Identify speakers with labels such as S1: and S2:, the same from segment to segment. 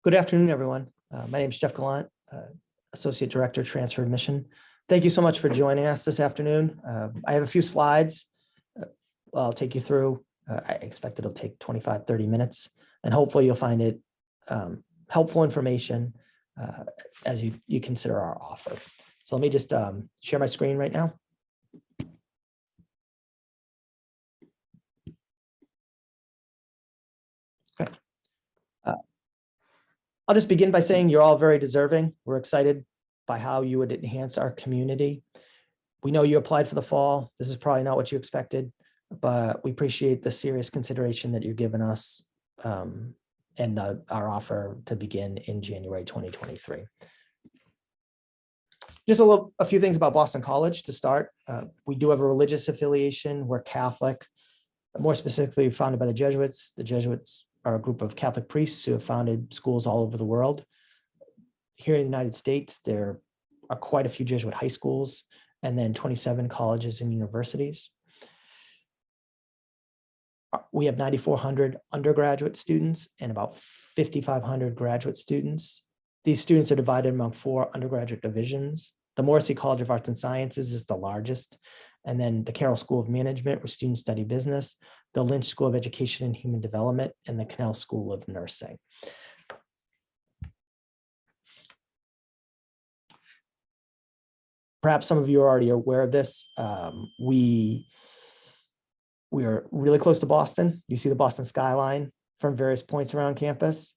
S1: Good afternoon, everyone. My name is Jeff Gallant, Associate Director, Transfer Admission. Thank you so much for joining us this afternoon. I have a few slides I'll take you through. I expect it'll take 25, 30 minutes, and hopefully you'll find it helpful information as you consider our offer. So let me just share my screen right now. Okay. I'll just begin by saying you're all very deserving. We're excited by how you would enhance our community. We know you applied for the fall. This is probably not what you expected, but we appreciate the serious consideration that you're giving us and our offer to begin in January 2023. Just a few things about Boston College to start. We do have a religious affiliation. We're Catholic, more specifically founded by the Jesuits. The Jesuits are a group of Catholic priests who have founded schools all over the world. Here in the United States, there are quite a few Jesuit high schools and then 27 colleges and universities. We have 9,400 undergraduate students and about 5,500 graduate students. These students are divided among 4 undergraduate divisions. The Morrissey College of Arts and Sciences is the largest, and then the Carroll School of Management, where students study business, the Lynch School of Education and Human Development, and the Cannell School of Nursing. Perhaps some of you are already aware of this. We are really close to Boston. You see the Boston skyline from various points around campus.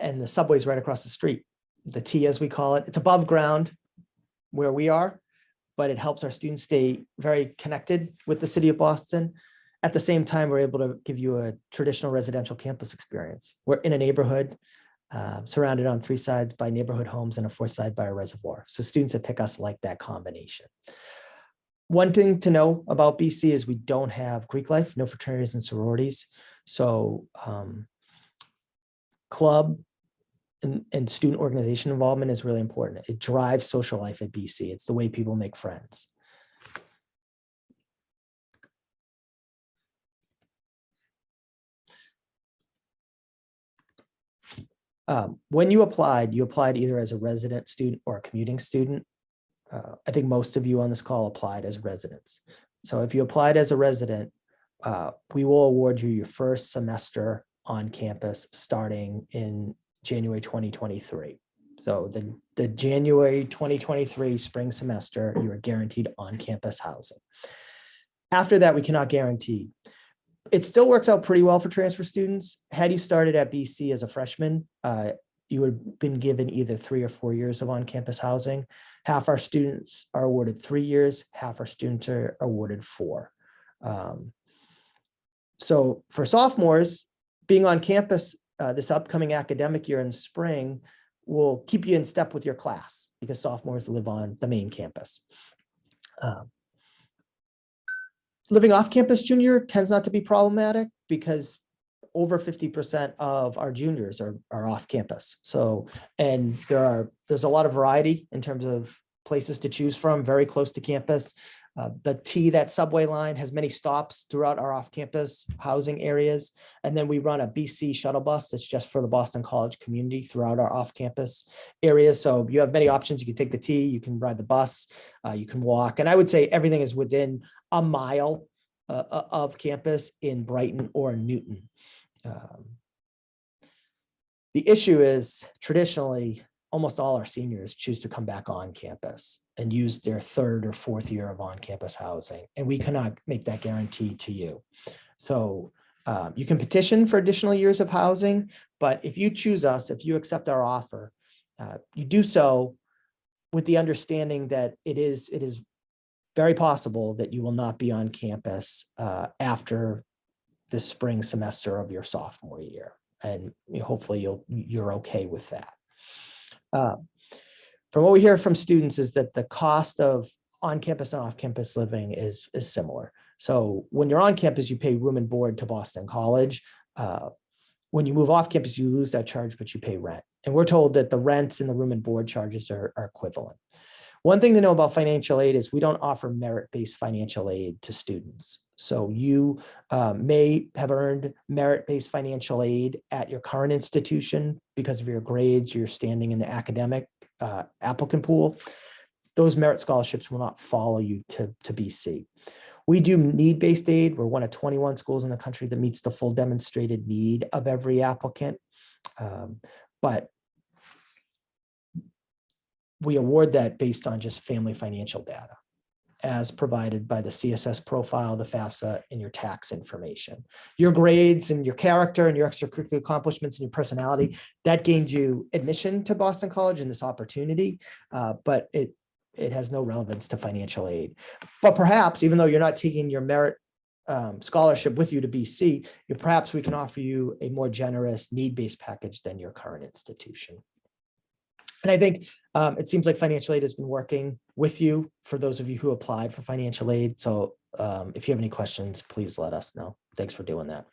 S1: And the subway's right across the street. The T, as we call it, it's above ground where we are, but it helps our students stay very connected with the city of Boston. At the same time, we're able to give you a traditional residential campus experience. We're in a neighborhood surrounded on 3 sides by neighborhood homes and a 4th side by a reservoir. So students that pick us like that combination. One thing to know about BC is we don't have Greek life, no fraternities and sororities. So club and student organization involvement is really important. It drives social life at BC. It's the way people make friends. When you applied either as a resident student or a commuting student. I think most of you on this call applied as residents. So if you applied as a resident, we will award you your first semester on campus starting in January 2023. So the January 2023 spring semester, you are guaranteed on-campus housing. After that, we cannot guarantee. It still works out pretty well for transfer students. Had you started at BC as a freshman, you would have been given either 3 or 4 years of on-campus housing. Half our students are awarded 3 years, half our students are awarded 4. So for sophomores, being on campus this upcoming academic year in spring will keep you in step with your class because sophomores live on the main campus. Living off campus junior tends not to be problematic because over 50% of our juniors are off campus. So, and there's a lot of variety in terms of places to choose from, very close to campus. The T, that subway line, has many stops throughout our off-campus housing areas. And then we run a BC shuttle bus that's just for the Boston College community throughout our off-campus areas. So you have many options. You can take the T, you can ride the bus, you can walk. And I would say everything is within a mile of campus in Brighton or Newton. The issue is traditionally, almost all our seniors choose to come back on campus and use their 3rd or 4th year of on-campus housing. And we cannot make that guarantee to you. So you can petition for additional years of housing, but if you choose us, if you accept our offer, you do so with the understanding that it is very possible that you will not be on campus after the spring semester of your sophomore year. And hopefully you're okay with that. From what we hear from students is that the cost of on-campus and off-campus living is similar. So when you're on campus, you pay room and board to Boston College. When you move off campus, you lose that charge, but you pay rent. And we're told that the rents and the room and board charges are equivalent. One thing to know about financial aid is we don't offer merit-based financial aid to students. So you may have earned merit-based financial aid at your current institution because of your grades, your standing in the academic applicant pool. Those merit scholarships will not follow you to BC. We do need-based aid. We're one of 21 schools in the country that meets the full demonstrated need of every applicant. But we award that based on just family financial data as provided by the CSS profile, the FAFSA, and your tax information. Your grades and your character and your extracurricular accomplishments and your personality, that gained you admission to Boston College and this opportunity, but it has no relevance to financial aid. But perhaps, even though you're not taking your merit scholarship with you to BC, perhaps we can offer you a more generous need-based package than your current institution. And I think it seems like financial aid has been working with you for those of you who applied for financial aid. So if you have any questions, please let us know. Thanks for doing that.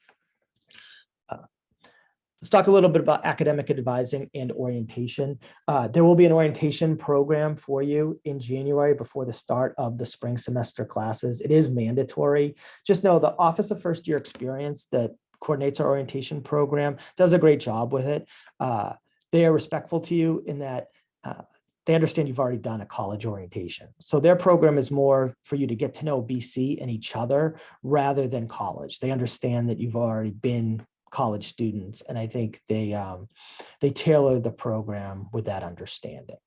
S1: Let's talk a little bit about academic advising and orientation. There will be an orientation program for you in January before the start of the spring semester classes. It is mandatory. Just know the Office of First Year Experience that coordinates our orientation program does a great job with it. They are respectful to you in that they understand you've already done a college orientation. So their program is more for you to get to know BC and each other rather than college. They understand that you've already been college students, and I think they tailor the program with that understanding.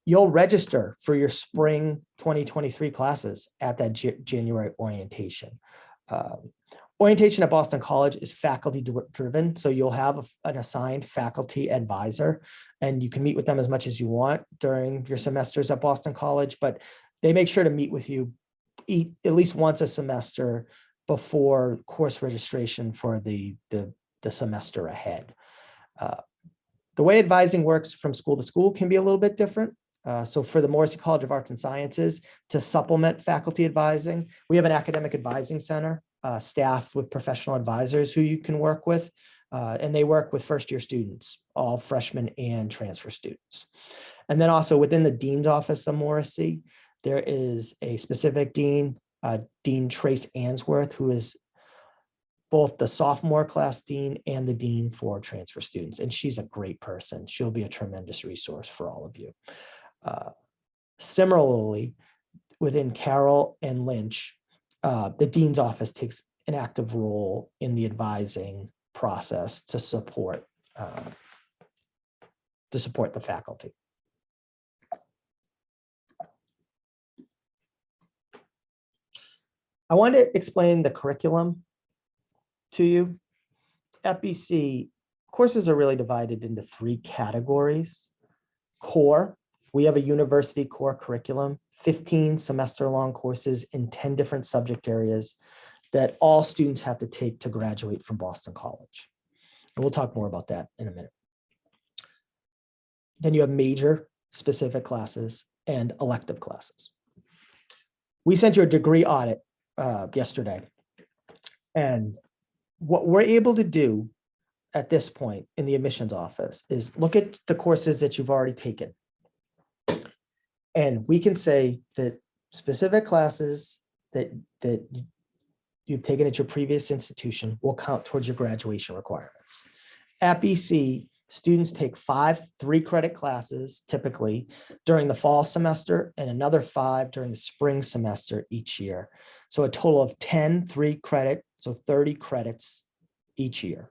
S1: You'll register for your spring 2023 classes at that January orientation. Orientation at Boston College is faculty driven, so you'll have an assigned faculty advisor, and you can meet with them as much as you want during your semesters at Boston College, but they make sure to meet with you at least once a semester before course registration for the semester ahead. The way advising works from school to school can be a little bit different. So for the Morrissey College of Arts and Sciences, to supplement faculty advising, we have an academic advising center staffed with professional advisors who you can work with, and they work with first-year students, all freshmen and transfer students. And then also within the dean's office of Morrissey, there is a specific dean, Dean Trace Answorth, who is both the sophomore class dean and the dean for transfer students. And she's a great person. She'll be a tremendous resource for all of you. Similarly, within Carroll and Lynch, the dean's office takes an active role in the advising process to support the faculty. I want to explain the curriculum to you. At BC, courses are really divided into 3 categories. Core, we have a university core curriculum, 15 semester-long courses in 10 different subject areas that all students have to take to graduate from Boston College. And we'll talk more about that in a minute. Then you have major specific classes and elective classes. We sent you a degree audit yesterday. And what we're able to do at this point in the admissions office is look at the courses that you've already taken. And we can say that specific classes that you've taken at your previous institution will count towards your graduation requirements. At BC, students take 5 3-credit classes typically during the fall semester and another 5 during the spring semester each year. So a total of 10 3-credit, so 30 credits each year.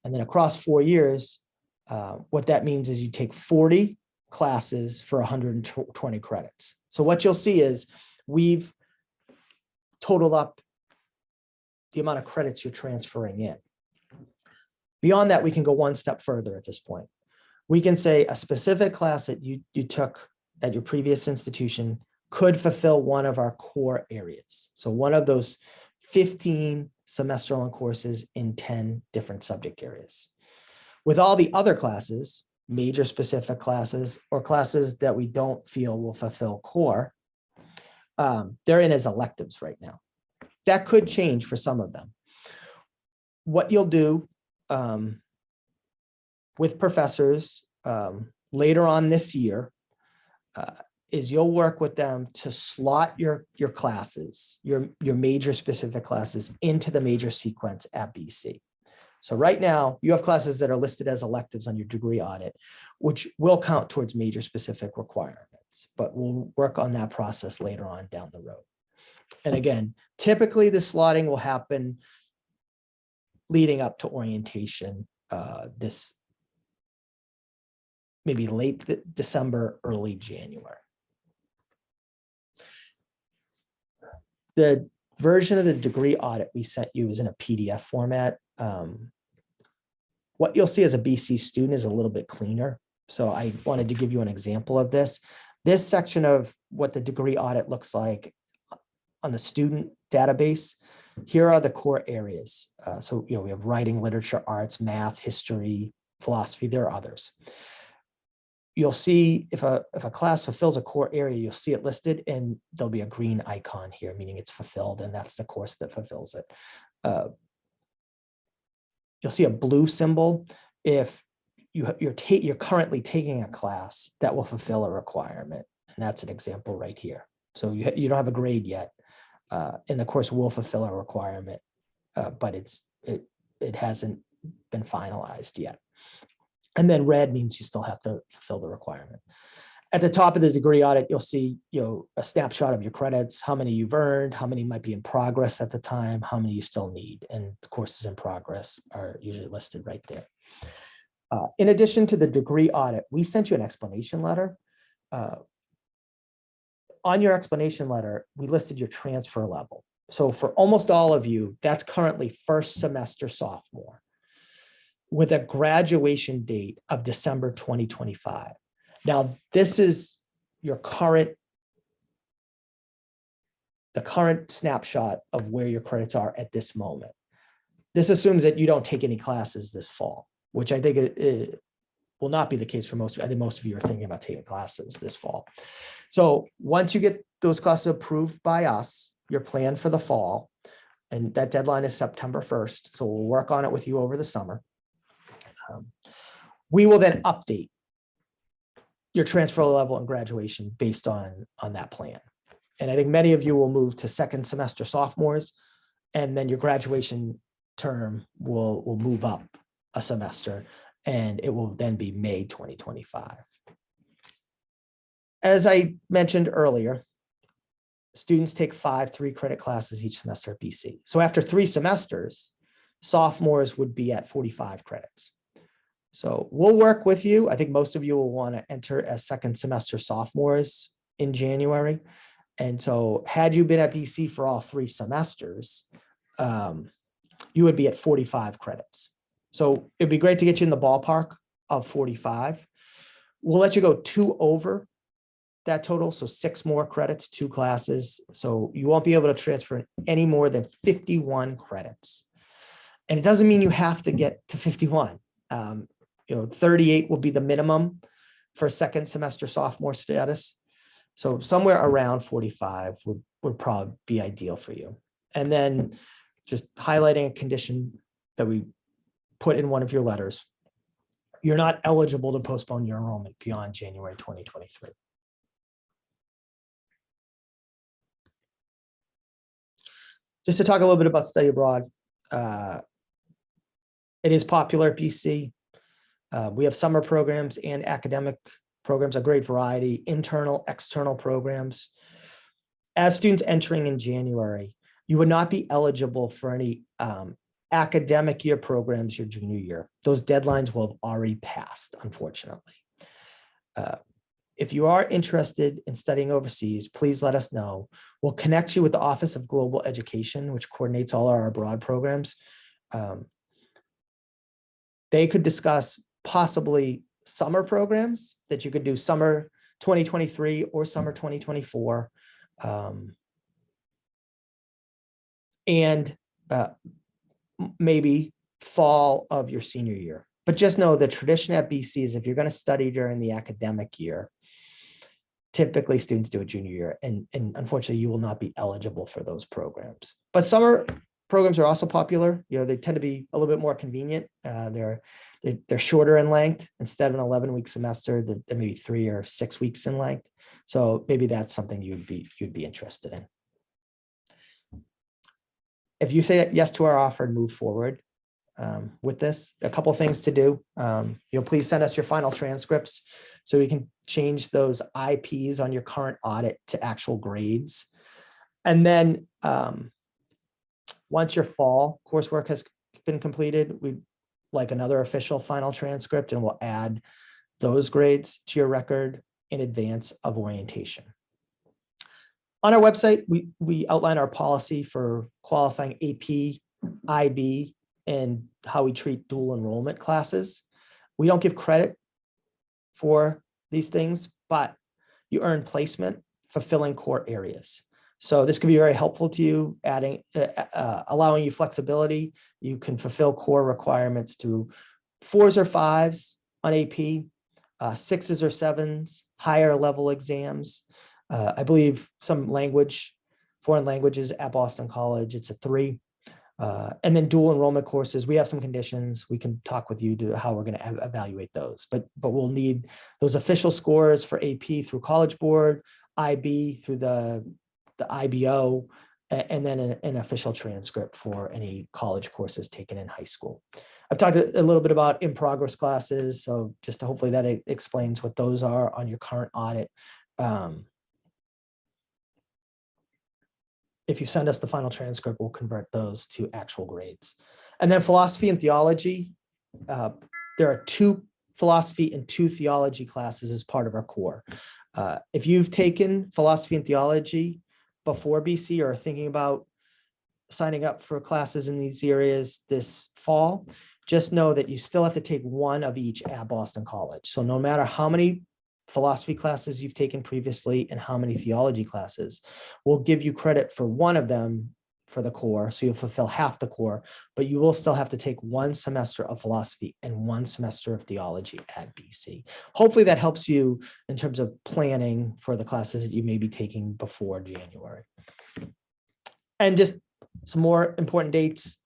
S1: And then across 4 years, what that means is you take 40 classes for 120 credits. So what you'll see is we've totaled up the amount of credits you're transferring in. Beyond that, we can go one step further at this point. We can say a specific class that you took at your previous institution could fulfill one of our core areas. So one of those 15 semester-long courses in 10 different subject areas. With all the other classes, major specific classes, or classes that we don't feel will fulfill core, they're in as electives right now. That could change for some of them. What you'll do with professors later on this year is you'll work with them to slot your classes, your major specific classes into the major sequence at BC. So right now you have classes that are listed as electives on your degree audit, which will count towards major specific requirements, but we'll work on that process later on down the road. And again, typically the slotting will happen leading up to orientation, this maybe late December, early January. The version of the degree audit we sent you is in a PDF format. What you'll see as a BC student is a little bit cleaner. So I wanted to give you an example of this. This section of what the degree audit looks like on the student database, here are the core areas. So, we have writing, literature, arts, math, history, philosophy, there are others. You'll see if a class fulfills a core area, you'll see it listed and there'll be a green icon here, meaning it's fulfilled, and that's the course that fulfills it. You'll see a blue symbol if you're currently taking a class that will fulfill a requirement, and that's an example right here. So you don't have a grade yet, and the course will fulfill a requirement, but it hasn't been finalized yet. And then red means you still have to fulfill the requirement. At the top of the degree audit, you'll see a snapshot of your credits, how many you've earned, how many might be in progress at the time, how many you still need, and the courses in progress are usually listed right there. In addition to the degree audit, we sent you an explanation letter. On your explanation letter, we listed your transfer level. So for almost all of you, that's currently first semester sophomore, with a graduation date of December 2025. Now, this is your the current snapshot of where your credits are at this moment. This assumes that you don't take any classes this fall, which I think it will not be the case for most of you. I think most of you are thinking about taking classes this fall. So once you get those classes approved by us, your plan for the fall, and that deadline is September 1st. So we'll work on it with you over the summer. We will then update your transfer level and graduation based on that plan. And I think many of you will move to second semester sophomores, and then your graduation term will move up a semester, and it will then be May 2025. As I mentioned earlier, students take 5 3-credit classes each semester at BC. So after 3 semesters, sophomores would be at 45 credits. So we'll work with you. I think most of you will want to enter as second semester sophomores in January. And so had you been at BC for all 3 semesters, you would be at 45 credits. So it'd be great to get you in the ballpark of 45. We'll let you go 2 over that total. So 6 more credits, 2 classes. So you won't be able to transfer any more than 51 credits. And it doesn't mean you have to get to 51. 38 will be the minimum for second semester sophomore status. So somewhere around 45 would probably be ideal for you. And then just highlighting a condition that we put in one of your letters, you're not eligible to postpone your enrollment beyond January 2023. Just to talk a little bit about study abroad, it is popular at BC. We have summer programs and academic programs, a great variety, internal, external programs. As students entering in January, you would not be eligible for any academic year programs your junior year. Those deadlines will have already passed, unfortunately. If you are interested in studying overseas, please let us know. We'll connect you with the Office of Global Education, which coordinates all our abroad programs. They could discuss possibly summer programs that you could do summer 2023 or summer 2024. And maybe fall of your senior year. But just know the tradition at BC is if you're going to study during the academic year, typically students do it junior year, and unfortunately you will not be eligible for those programs. But summer programs are also popular. They tend to be a little bit more convenient. They're shorter in length. Instead of an 11-week semester, they're maybe 3 or 6 weeks in length. So maybe that's something you'd be interested in. If you say yes to our offer and move forward with this, a couple of things to do. Please send us your final transcripts so we can change those IPs on your current audit to actual grades. And then once your fall coursework has been completed, we'd like another official final transcript, and we'll add those grades to your record in advance of orientation. On our website, we outline our policy for qualifying AP, IB, and how we treat dual enrollment classes. We don't give credit for these things, but you earn placement fulfilling core areas. So this could be very helpful to you, allowing you flexibility. You can fulfill core requirements through 4s or 5s on AP, 6s or 7s, higher level exams. I believe some foreign languages at Boston College, it's a 3. And then dual enrollment courses, we have some conditions. We can talk with you to how we're going to evaluate those, but we'll need those official scores for AP through College Board, IB through the IBO, and then an official transcript for any college courses taken in high school. I've talked a little bit about in-progress classes, so just hopefully that explains what those are on your current audit. If you send us the final transcript, we'll convert those to actual grades. And then philosophy and theology, there are 2 philosophy and 2 theology classes as part of our core. If you've taken philosophy and theology before BC or are thinking about signing up for classes in these areas this fall, just know that you still have to take 1 of each at Boston College. So no matter how many philosophy classes you've taken previously and how many theology classes, we'll give you credit for 1 of them for the core. So you'll fulfill half the core, but you will still have to take 1 semester of philosophy and 1 semester of theology at BC. Hopefully that helps you in terms of planning for the classes that you may be taking before January. And just some more important dates.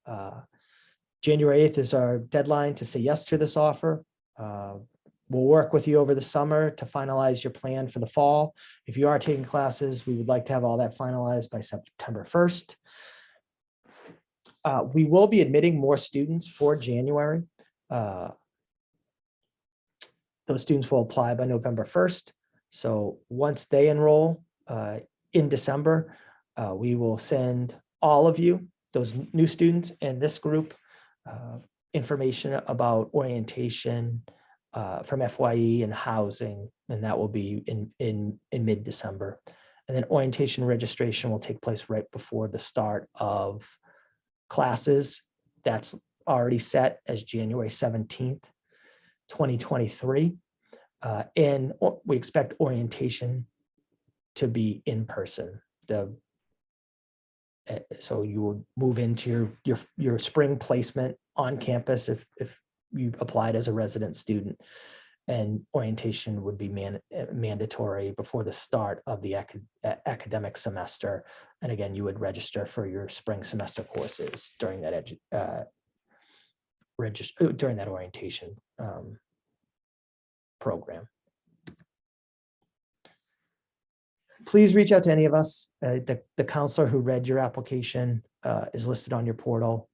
S1: January 8th is our deadline to say yes to this offer. We'll work with you over the summer to finalize your plan for the fall. If you are taking classes, we would like to have all that finalized by September 1st. We will be admitting more students for January. Those students will apply by November 1st. So once they enroll in December, we will send all of you, those new students and this group, information about orientation from FYE and housing, and that will be in mid-December. And then orientation registration will take place right before the start of classes. That's already set as January 17th, 2023. And we expect orientation to be in person. So you will move into your spring placement on campus if you applied as a resident student, and orientation would be mandatory before the start of the academic semester. And again, you would register for your spring semester courses during that orientation program. Please reach out to any of us. The counselor who read your application is listed on your portal.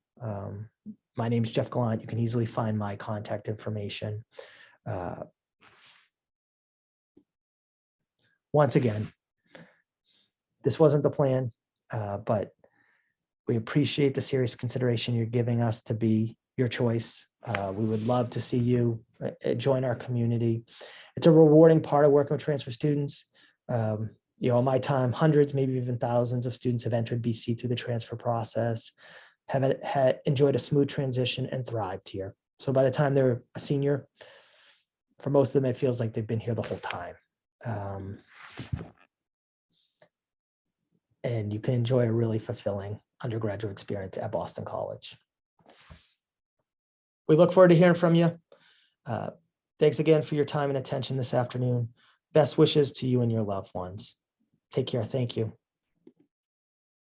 S1: My name is Jeff Gallant. You can easily find my contact information. Once again, this wasn't the plan, but we appreciate the serious consideration you're giving us to be your choice. We would love to see you join our community. It's a rewarding part of working with transfer students. In my time, hundreds, maybe even thousands of students have entered BC through the transfer process, have enjoyed a smooth transition and thrived here. So by the time they're a senior, for most of them, it feels like they've been here the whole time. And you can enjoy a really fulfilling undergraduate experience at Boston College. We look forward to hearing from you. Thanks again for your time and attention this afternoon. Best wishes to you and your loved ones. Take care. Thank you.